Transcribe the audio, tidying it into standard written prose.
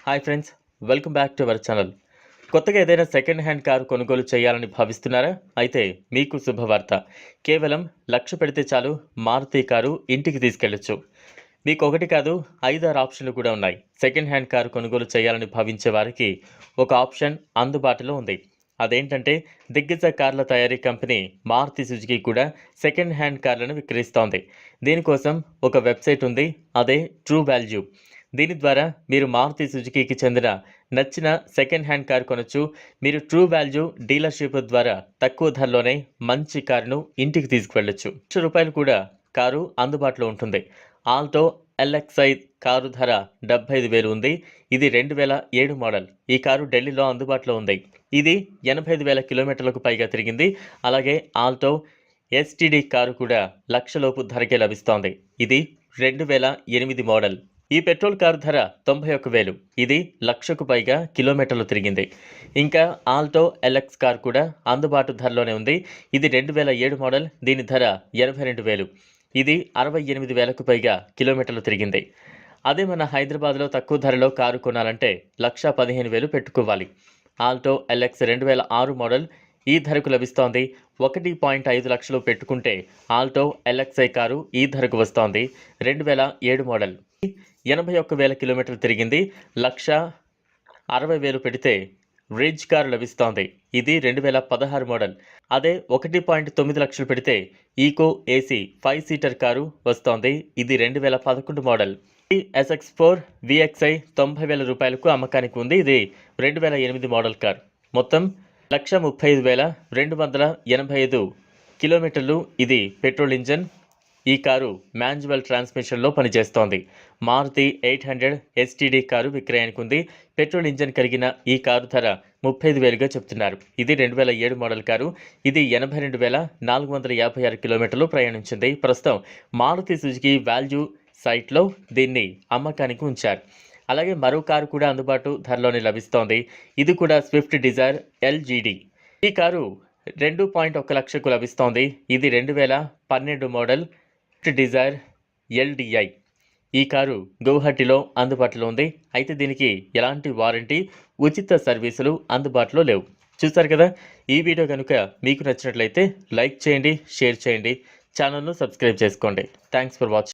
Hi friends, welcome back to our channel. కొత్తగా ఏదైనా second hand car కొనుగోలు చేయాలని భావిస్తున్నారా? అయితే మీకు శుభవార్త. కేవలం 1,00,000 పెడితే చాలు మారుతి కారు ఇంటికి తీసుకెళ్లొచ్చు. మీకు ఒకటి కాదు 5-6 ఆప్షన్లు కూడా ఉన్నాయి. సెకండ్ హ్యాండ్ కారు కొనుగోలు చేయాలని భావించే వారికి ఒక ఆప్షన్ అందుబాటులో ఉంది. అదేంటంటే దిగ్గజ కార్ల తయారీ కంపెనీ మారుతి సుజుకి కూడా సెకండ్ హ్యాండ్ కార్లను విక్రయిస్తోంది. దీనికోసం ఒక వెబ్సైట్ ఉంది. అదే ట్రూ వాల్యూ. దీని ద్వారా మీరు మారుతి సుజుకీకి చెందిన నచ్చిన సెకండ్ హ్యాండ్ కారు కొనొచ్చు. మీరు ట్రూ వాల్యూ డీలర్షిప్ ద్వారా తక్కువ ధరలోనే మంచి కారును ఇంటికి తీసుకువెళ్ళొచ్చు. ₹1,00,000 కూడా కారు అందుబాటులో ఉంటుంది. ఆల్టో LXi కారు ధర 75,000 ఉంది. ఇది 2007 మోడల్. ఈ కారు ఢిల్లీలో అందుబాటులో ఉంది. ఇది 85,000 కిలోమీటర్లకు పైగా తిరిగింది. అలాగే ఆల్టో STD కారు కూడా 1,00,000 లోపు ధరకే లభిస్తోంది. ఇది 2008 మోడల్. ఈ పెట్రోల్ కారు ధర 91,000. ఇది 1,00,000కు పైగా కిలోమీటర్లు తిరిగింది. ఇంకా ఆల్టో LX కార్ కూడా అందుబాటు ధరలోనే ఉంది. ఇది 2007 మోడల్. దీని ధర 82,000. ఇది 68,000కు పైగా కిలోమీటర్లు తిరిగింది. అదే మన హైదరాబాద్లో తక్కువ ధరలో కారు కొనాలంటే 1,15,000 పెట్టుకోవాలి. ఆల్టో LX 2006 మోడల్ ఈ ధరకు లభిస్తోంది. 1.5 లక్షలు పెట్టుకుంటే ఆల్టో LXi కారు ఈ ధరకు వస్తోంది. 2007 మోడల్. 81,000 కిలోమీటర్లు తిరిగింది. 1,60,000 పెడితే రిడ్జ్ కారు లభిస్తోంది. ఇది 2016 మోడల్. అదే 1.9 లక్షలు పెడితే ఈకో AC 5 సీటర్ కారు వస్తోంది. ఇది 2011 మోడల్. SX4 VXi 90,000 రూపాయలకు అమ్మకానికి ఉంది. ఇది 2008 మోడల్ కార్. మొత్తం 135,285 కిలోమీటర్లు. ఇది పెట్రోల్ ఇంజన్. ఈ కారు మాన్యువల్ ట్రాన్స్మిషన్లో పనిచేస్తోంది. మారుతి 800 STD కారు విక్రయానికి ఉంది. పెట్రోల్ ఇంజన్ కలిగిన ఈ కారు ధర 35,000గా చెప్తున్నారు. ఇది 2007 మోడల్ కారు. ఇది 82,456 కిలోమీటర్లు ప్రయాణించింది. ప్రస్తుతం మారుతి సుజుకి వాల్యూ సైట్లో దీన్ని అమ్మకానికి ఉంచారు. అలాగే మరో కారు కూడా అందుబాటు ధరలోనే లభిస్తోంది. ఇది కూడా స్విఫ్ట్ డిజైర్ LGD. ఈ కారు 2.1 లక్షకు లభిస్తోంది. ఇది 2012 మోడల్ డిజైర్ LDI. ఈ కారు గౌహటిలో అందుబాటులో ఉంది. అయితే దీనికి ఎలాంటి వారంటీ, ఉచిత సర్వీసులు అందుబాటులో లేవు. చూసారు కదా, ఈ వీడియో కనుక మీకు నచ్చినట్లయితే లైక్ చేయండి, షేర్ చేయండి, ఛానల్ను సబ్స్క్రైబ్ చేసుకోండి. Thanks for watching.